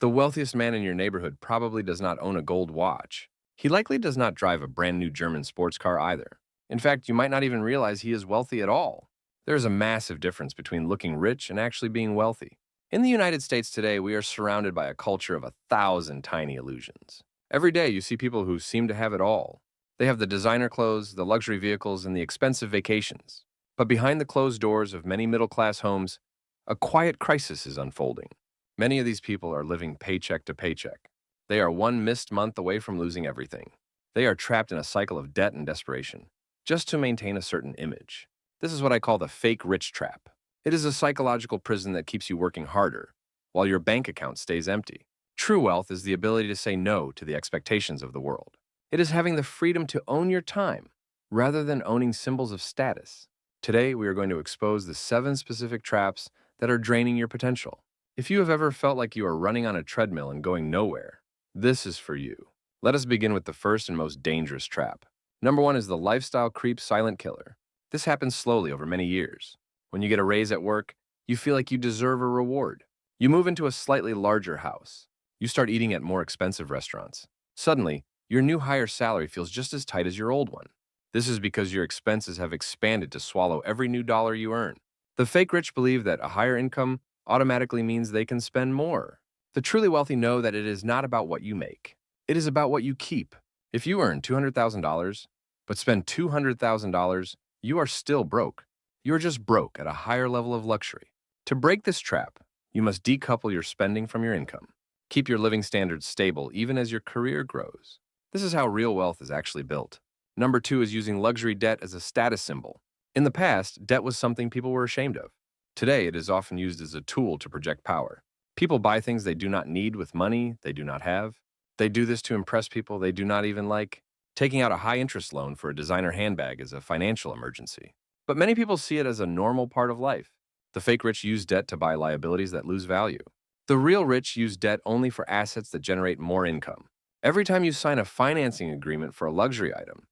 The wealthiest man in your neighborhood probably does not own a gold watch. He likely does not drive a brand new German sports car either. In fact, you might not even realize he is wealthy at all. There is a massive difference between looking rich and actually being wealthy. In the United States today, we are surrounded by a culture of 1,000 tiny illusions. Every day, you see people who seem to have it all. They have the designer clothes, the luxury vehicles, and the expensive vacations. But behind the closed doors of many middle-class homes, a quiet crisis is unfolding. Many of these people are living paycheck to paycheck. They are one missed month away from losing everything. They are trapped in a cycle of debt and desperation, just to maintain a certain image. This is what I call the fake rich trap. It is a psychological prison that keeps you working harder, while your bank account stays empty. True wealth is the ability to say no to the expectations of the world. It is having the freedom to own your time, rather than owning symbols of status. Today, we are going to expose the 7 specific traps that are draining your potential. If you have ever felt like you are running on a treadmill and going nowhere, this is for you. Let us begin with the first and most dangerous trap. Number 1 is the lifestyle creep silent killer. This happens slowly over many years. When you get a raise at work, you feel like you deserve a reward. You move into a slightly larger house. You start eating at more expensive restaurants. Suddenly, your new higher salary feels just as tight as your old one. This is because your expenses have expanded to swallow every new dollar you earn. The fake rich believe that a higher income automatically means they can spend more. The truly wealthy know that it is not about what you make. It is about what you keep. If you earn $200,000, but spend $200,000, you are still broke. You are just broke at a higher level of luxury. To break this trap, you must decouple your spending from your income. Keep your living standards stable even as your career grows. This is how real wealth is actually built. Number 2 is using luxury debt as a status symbol. In the past, debt was something people were ashamed of. Today, it is often used as a tool to project power. People buy things they do not need with money they do not have. They do this to impress people they do not even like. Taking out a high-interest loan for a designer handbag is a financial emergency. But many people see it as a normal part of life. The fake rich use debt to buy liabilities that lose value. The real rich use debt only for assets that generate more income. Every time you sign a financing agreement for a luxury item,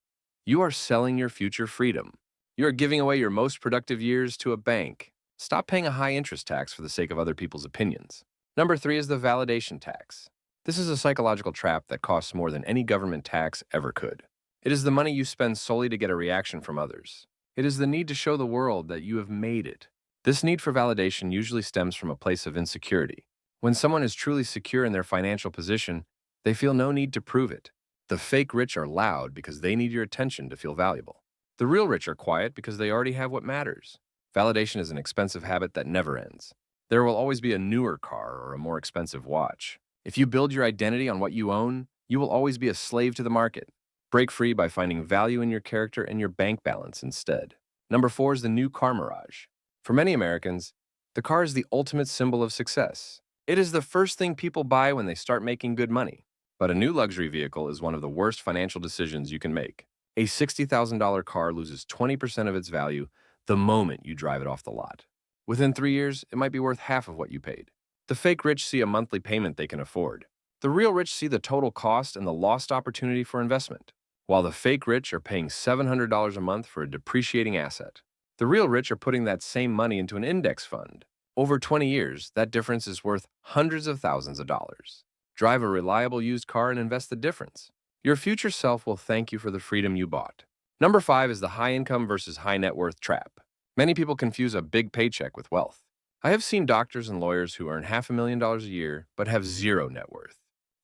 you are selling your future freedom. You are giving away your most productive years to a bank. Stop paying a high interest tax for the sake of other people's opinions. Number 3 is the validation tax. This is a psychological trap that costs more than any government tax ever could. It is the money you spend solely to get a reaction from others. It is the need to show the world that you have made it. This need for validation usually stems from a place of insecurity. When someone is truly secure in their financial position, they feel no need to prove it. The fake rich are loud because they need your attention to feel valuable. The real rich are quiet because they already have what matters. Validation is an expensive habit that never ends. There will always be a newer car or a more expensive watch. If you build your identity on what you own, you will always be a slave to the market. Break free by finding value in your character and your bank balance instead. Number 4 is the new Car Mirage. For many Americans, the car is the ultimate symbol of success. It is the first thing people buy when they start making good money. But a new luxury vehicle is one of the worst financial decisions you can make. A $60,000 car loses 20% of its value the moment you drive it off the lot. Within 3 years, it might be worth half of what you paid. The fake rich see a monthly payment they can afford. The real rich see the total cost and the lost opportunity for investment. While the fake rich are paying $700 a month for a depreciating asset, the real rich are putting that same money into an index fund. Over 20 years, that difference is worth hundreds of thousands of dollars. Drive a reliable used car and invest the difference. Your future self will thank you for the freedom you bought. Number 5 is the high income versus high net worth trap. Many people confuse a big paycheck with wealth. I have seen doctors and lawyers who earn $500,000 a year but have zero net worth.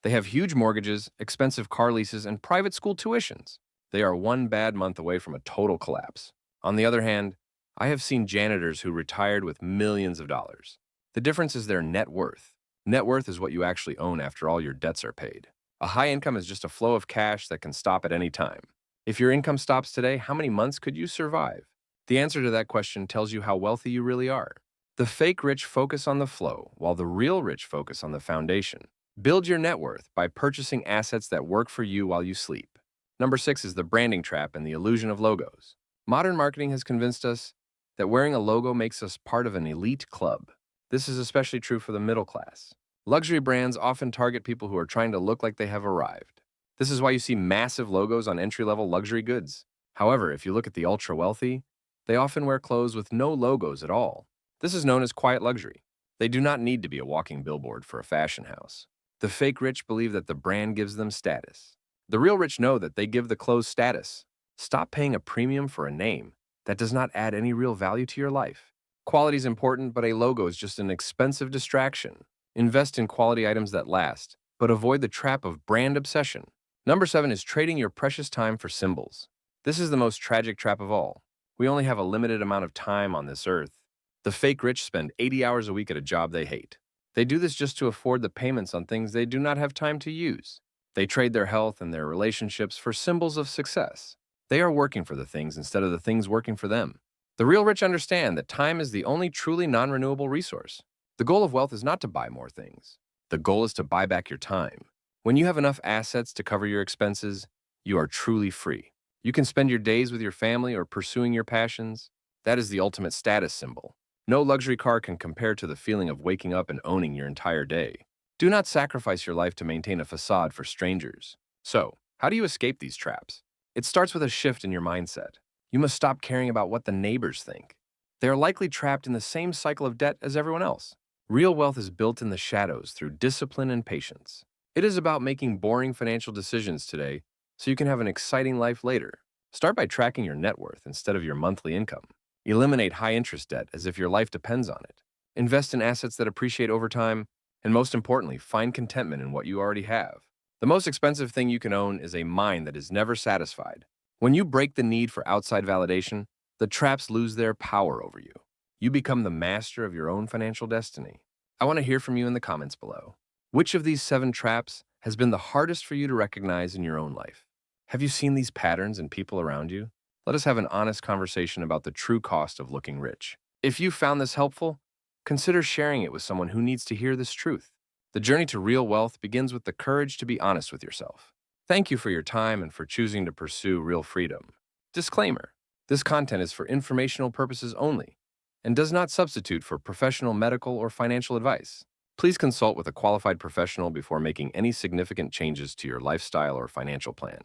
They have huge mortgages, expensive car leases, and private school tuitions. They are one bad month away from a total collapse. On the other hand, I have seen janitors who retired with millions of dollars. The difference is their net worth. Net worth is what you actually own after all your debts are paid. A high income is just a flow of cash that can stop at any time. If your income stops today, how many months could you survive? The answer to that question tells you how wealthy you really are. The fake rich focus on the flow, while the real rich focus on the foundation. Build your net worth by purchasing assets that work for you while you sleep. Number 6 is the branding trap and the illusion of logos. Modern marketing has convinced us that wearing a logo makes us part of an elite club. This is especially true for the middle class. Luxury brands often target people who are trying to look like they have arrived. This is why you see massive logos on entry-level luxury goods. However, if you look at the ultra-wealthy, they often wear clothes with no logos at all. This is known as quiet luxury. They do not need to be a walking billboard for a fashion house. The fake rich believe that the brand gives them status. The real rich know that they give the clothes status. Stop paying a premium for a name that does not add any real value to your life. Quality is important, but a logo is just an expensive distraction. Invest in quality items that last, but avoid the trap of brand obsession. Number 7 is trading your precious time for symbols. This is the most tragic trap of all. We only have a limited amount of time on this earth. The fake rich spend 80 hours a week at a job they hate. They do this just to afford the payments on things they do not have time to use. They trade their health and their relationships for symbols of success. They are working for the things instead of the things working for them. The real rich understand that time is the only truly non-renewable resource. The goal of wealth is not to buy more things. The goal is to buy back your time. When you have enough assets to cover your expenses, you are truly free. You can spend your days with your family or pursuing your passions. That is the ultimate status symbol. No luxury car can compare to the feeling of waking up and owning your entire day. Do not sacrifice your life to maintain a facade for strangers. So, how do you escape these traps? It starts with a shift in your mindset. You must stop caring about what the neighbors think. They are likely trapped in the same cycle of debt as everyone else. Real wealth is built in the shadows through discipline and patience. It is about making boring financial decisions today so you can have an exciting life later. Start by tracking your net worth instead of your monthly income. Eliminate high-interest debt as if your life depends on it. Invest in assets that appreciate over time, and most importantly, find contentment in what you already have. The most expensive thing you can own is a mind that is never satisfied. When you break the need for outside validation, the traps lose their power over you. You become the master of your own financial destiny. I want to hear from you in the comments below. Which of these 7 traps has been the hardest for you to recognize in your own life? Have you seen these patterns in people around you? Let us have an honest conversation about the true cost of looking rich. If you found this helpful, consider sharing it with someone who needs to hear this truth. The journey to real wealth begins with the courage to be honest with yourself. Thank you for your time and for choosing to pursue real freedom. Disclaimer: this content is for informational purposes only and does not substitute for professional medical or financial advice. Please consult with a qualified professional before making any significant changes to your lifestyle or financial plan.